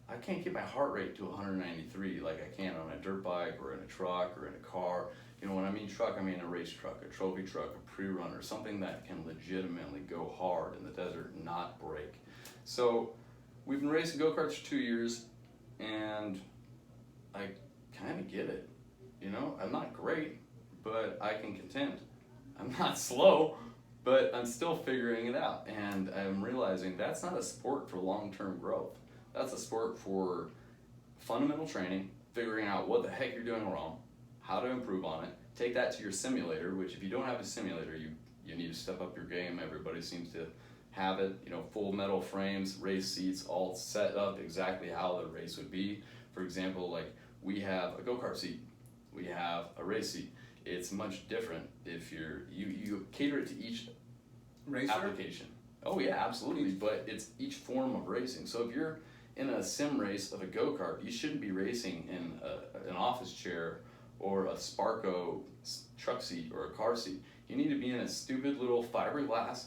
I can't get my heart rate to 193 like I can on a dirt bike or in a truck or in a car. When I mean truck, I mean a race truck, a trophy truck, a pre-runner, something that can legitimately go hard in the desert and not break. So we've been racing go-karts for 2 years, and I kind of get it. I'm not great, but I can contend. I'm not slow, but I'm still figuring it out. And I'm realizing that's not a sport for long-term growth. That's a sport for fundamental training, figuring out what the heck you're doing wrong, how to improve on it. Take that to your simulator, which if you don't have a simulator, you need to step up your game. Everybody seems to have it, full metal frames, race seats, all set up exactly how the race would be. For example, like we have a go-kart seat, we have a race seat. It's much different if you cater it to each Racer? application. Oh yeah, absolutely, but it's each form of racing. So if you're in a sim race of a go-kart, you shouldn't be racing in an office chair or a Sparco truck seat or a car seat. You need to be in a stupid little fiberglass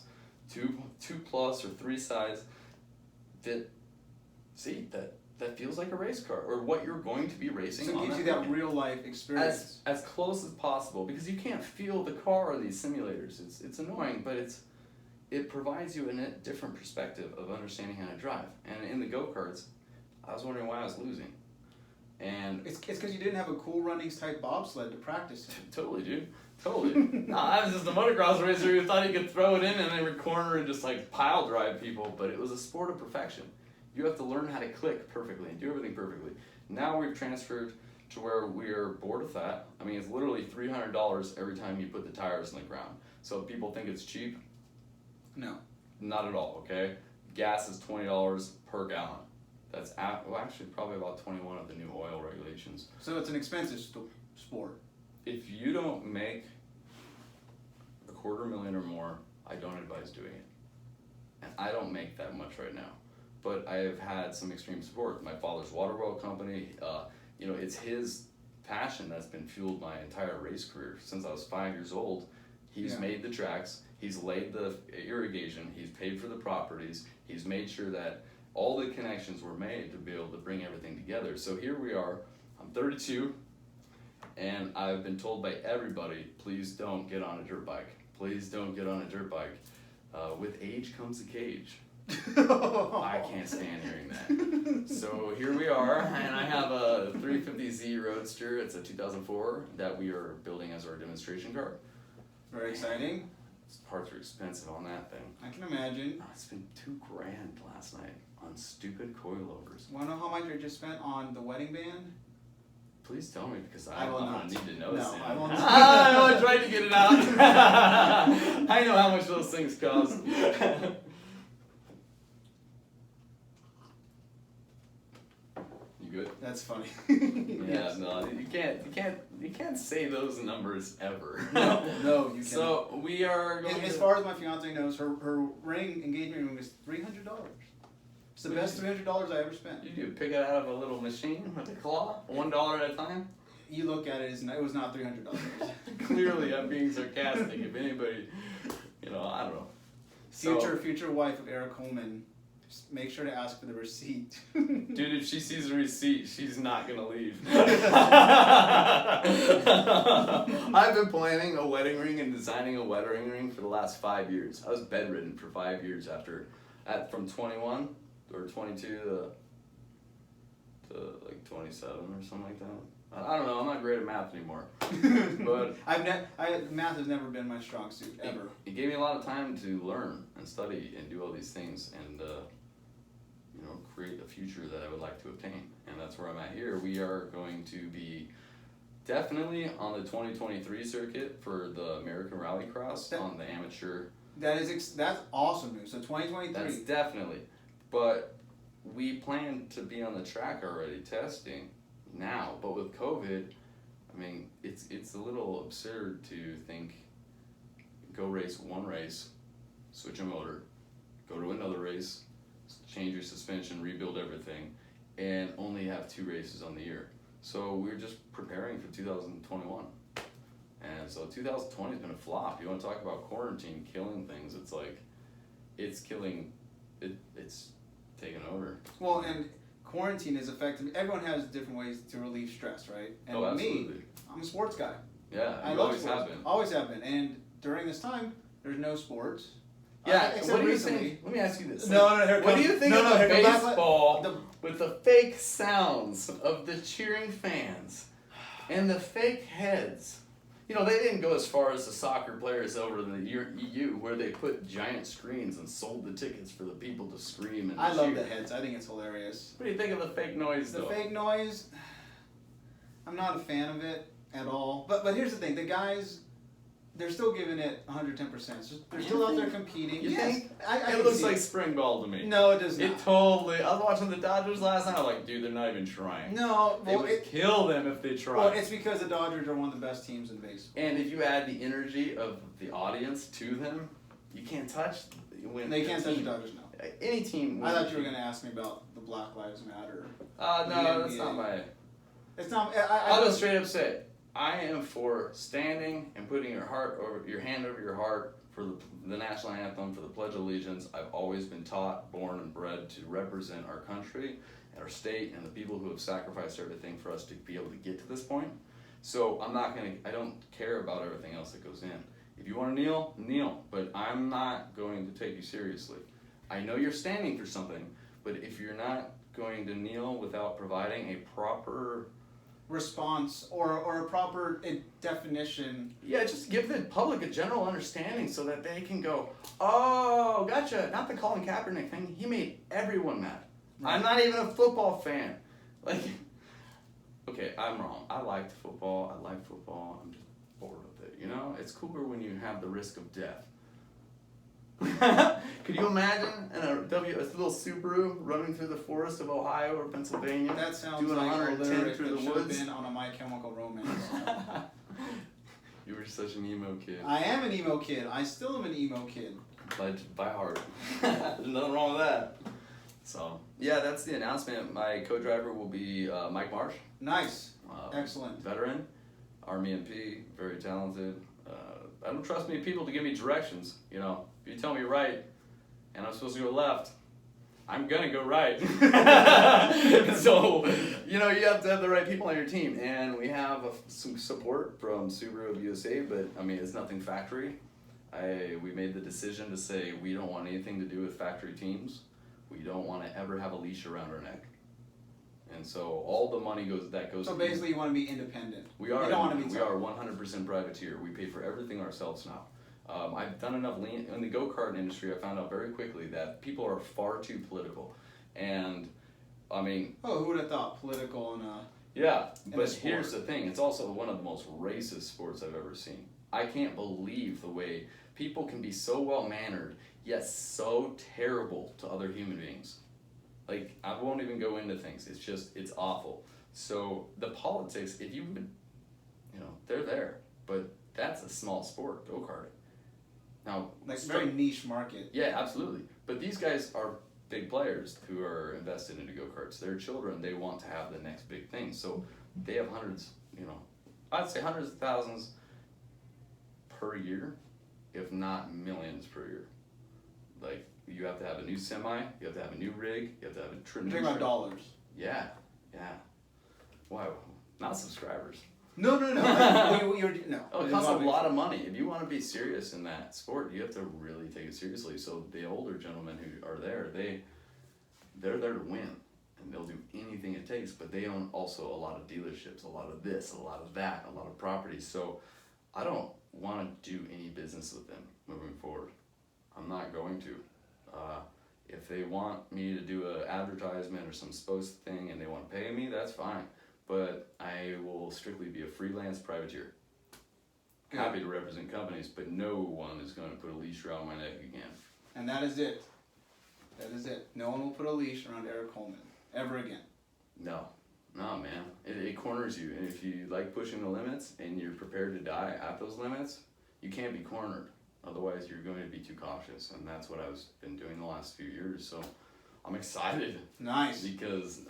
2 plus or 3 size seat that feels like a race car or what you're going to be racing So on. it gives you that real life experience. as close as possible, because you can't feel the car in these simulators. It's annoying, but it provides you a different perspective of understanding how to drive. And in the go-karts, I was wondering why I was losing. And It's because you didn't have a Cool Runnings type bobsled to practice in. totally, dude. Totally. No, I was just a motocross racer who thought he could throw it in and every corner and just like pile drive people, but it was a sport of perfection. You have to learn how to click perfectly and do everything perfectly. Now we've transferred to where we are bored with that. I mean, it's literally $300 every time you put the tires in the ground. So if people think it's cheap, No. not at all, okay? Gas is $20 per gallon. That's actually probably about 21 of the new oil regulations. So it's an expensive sport. If you don't make $250,000 or more, I don't advise doing it. And I don't make that much right now. But I have had some extreme support. My father's water well company, it's his passion that's been fueled my entire race career. Since I was 5 years old, he's made the tracks, he's laid the irrigation, he's paid for the properties, he's made sure that all the connections were made to be able to bring everything together. So here we are, I'm 32, and I've been told by everybody, please don't get on a dirt bike. Please don't get on a dirt bike. With age comes a cage. I can't stand hearing that. So here we are, and I have a 350Z Roadster. It's a 2004 that we are building as our demonstration car. Very exciting. Parts are expensive on that thing. I can imagine. I spent $2,000 last night on stupid coilovers. Want to know how much I just spent on the wedding band? Please tell me, because I will I'm not. gonna need to know No, soon. I will not. I know, I tried to get it out. I know how much those things cost. You good? That's funny. Yeah, Yes. no, you can't say those numbers ever. No, you can't. So we are going As to, far as my fiance knows, her ring engagement ring was $300. It's the best $300 I ever spent. You do pick it out of a little machine with a claw, $1 at a time. You look at it, it was not $300. Clearly, I'm being sarcastic. If anybody, I don't know. Future wife of Erik Coleman, just make sure to ask for the receipt. Dude, if she sees the receipt, she's not gonna leave. I've been planning a wedding ring and designing a wedding ring for the last 5 years. I was bedridden for 5 years from 21 or 22 to like 27 or something like that. I don't know. I'm not great at math anymore. But math has never been my strong suit ever. It gave me a lot of time to learn and study and do all these things and create a future that I would like to obtain. And that's where I'm at here. We are going to be definitely on the 2023 circuit for the American Rallycross on the amateur. That's awesome news. So 2023. That's definitely. But we plan to be on the track already testing now. But with COVID, I mean, it's a little absurd to think go race one race, switch a motor, go to another race, change your suspension, rebuild everything, and only have 2 races on the year. So we're just preparing for 2021. And so 2020 has been a flop. You want to talk about quarantine killing things? It's like, it's killing, it's taken over. Well, and quarantine is affecting, everyone has different ways to relieve stress, right? And absolutely. me, I'm a sports guy. Yeah, I you love always sports. have been. Always have been. And during this time, there's no sports. Yeah, except what do you recently. think? Let me ask you this. No, What do you think of the baseball the- with the fake sounds of the cheering fans and the fake heads? They didn't go as far as the soccer players over in the EU where they put giant screens and sold the tickets for the people to scream and I cheer. love the heads. I think it's hilarious. What do you think of the fake noise, The though? fake noise, I'm not a fan of it at all. But here's the thing: the guys, they're still giving it 110%. They're You still out there think? competing. You Yes, think? I It can looks see like spring ball to me. No, it does not. It totally. I was watching the Dodgers last night. I was like, dude, they're not even trying. No, They well, would kill them if they tried. well, it's because the Dodgers are one of the best teams in baseball. And if you add the energy of the audience to them, you can't touch. They can't touch the Dodgers now. Any team. I thought you were going to ask me about the Black Lives Matter. No, the that's NBA. not my. It's not. I'll just straight up say, I am for standing and putting your hand over your heart for the national anthem, for the Pledge of Allegiance. I've always been taught, born and bred to represent our country and our state and the people who have sacrificed everything for us to be able to get to this point. So I don't care about everything else that goes in. If you want to kneel, but I'm not going to take you seriously. I know you're standing for something, but if you're not going to kneel without providing a proper response or a proper definition. Yeah, just give the public a general understanding so that they can go, oh, gotcha. Not the Colin Kaepernick thing. He made everyone mad. Right. I'm not even a football fan. Okay, I'm wrong. I liked football. I like football. I'm just bored with it. It's cooler when you have the risk of death. Could you imagine a little Subaru running through the forest of Ohio or Pennsylvania? That sounds doing like 110 a lyric through that the should woods. have been on a My Chemical Romance. You were such an emo kid. I am an emo kid. I still am an emo kid. Pledged by heart. There's nothing wrong with that. So, yeah, that's the announcement. My co-driver will be Mike Marsh. Nice. Excellent. Veteran, Army MP, very talented. I don't trust many people to give me directions. If you tell me right and I'm supposed to go left, I'm gonna go right. So, you have to have the right people on your team. And we have some support from Subaru of USA, but it's nothing factory. We made the decision to say we don't want anything to do with factory teams. We don't want to ever have a leash around our neck. And so all the money goes. So basically, you want to be independent. We are. You don't want to be. We are 100% privateer. We pay for everything ourselves now. I've done enough in the go-kart industry. I found out very quickly that people are far too political, and Oh, who would have thought political and yeah. But here's the thing: it's also one of the most racist sports I've ever seen. I can't believe the way people can be so well-mannered yet so terrible to other human beings. I won't even go into things. It's awful. So the politics, if you would, they're there, but that's a small sport, go-karting. Now, very niche market. Yeah, absolutely. But these guys are big players who are invested into go-karts. Their children, they want to have the next big thing. So they have hundreds, I'd say hundreds of thousands per year, if not millions per year. Like, you have to have a new semi, you have to have a new rig, you have to have a You're talking about dollars. Yeah. Wow, not subscribers. No. No. Oh, it costs a lot of money. If you want to be serious in that sport, you have to really take it seriously. So the older gentlemen who are there, they're there to win, and they'll do anything it takes. But they own also a lot of dealerships, a lot of this, a lot of that, a lot of properties. So I don't want to do any business with them moving forward. I'm not going to. If they want me to do an advertisement or some supposed thing and they want to pay me, that's fine. But I will strictly be a freelance privateer. Good. Happy to represent companies, but no one is going to put a leash around my neck again. And that is it. That is it. No one will put a leash around Erik Coleman ever again. No, man. It corners you. And if you like pushing the limits and you're prepared to die at those limits, you can't be cornered. Otherwise, you're going to be too cautious. And that's what I've been doing the last few years. So I'm excited. Nice. Because,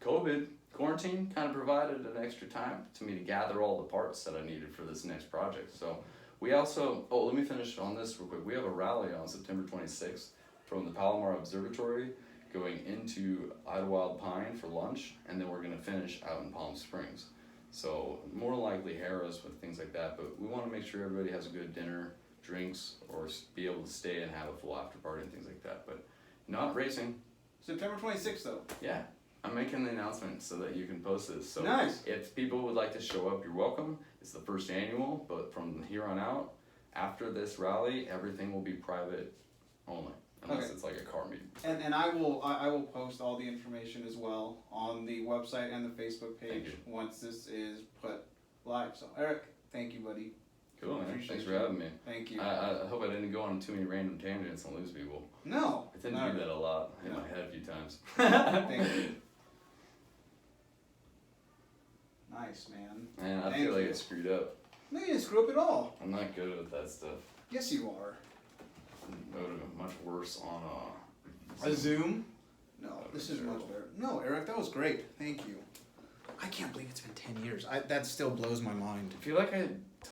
COVID, quarantine kind of provided an extra time to me to gather all the parts that I needed for this next project. So we also, let me finish on this real quick. We have a rally on September 26th from the Palomar Observatory going into Idlewild Pine for lunch, and then we're going to finish out in Palm Springs. So more than likely Harrah's with things like that, but we want to make sure everybody has a good dinner, drinks, or be able to stay and have a full after party and things like that. But not racing. September 26th, though. Yeah. I'm making the announcement so that you can post this. So nice. If people would like to show up, you're welcome. It's the first annual, but from here on out, after this rally, everything will be private only, unless it's like a car meeting. And I will post all the information as well on the website and the Facebook page once this is put live. So Erik, thank you, buddy. Cool, man. Thanks for having me. Thank you. I hope I didn't go on too many random tangents and lose people. No. I tend to do that a lot in my head a few times. Thank you. Nice, man. Man, I feel like I screwed up. No, you didn't screw up at all. I'm not good with that stuff. Yes, you are. I would have been much worse on a Zoom. No, this is much better. No, Erik, that was great. Thank you. I can't believe it's been 10 years. That still blows my mind. I feel like I